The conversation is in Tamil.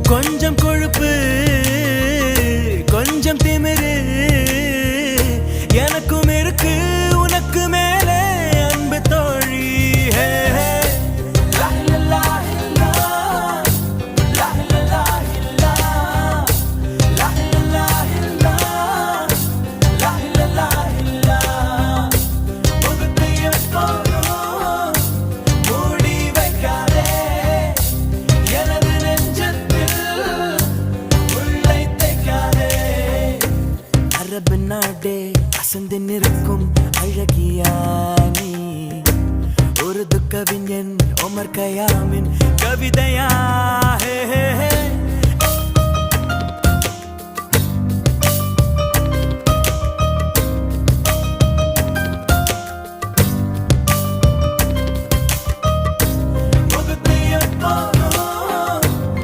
கொஞ்சம் கொழுப்பு கொஞ்சம் திமிரு எனக்கும் இருக்கு உனக்கு மேலே அன்பு தோழி. அரபு நாடே அசந்து நிற்கும் அழகியானி ஒரு துக்கவிஞன் ஒமர் கயாமின் கவிதையா.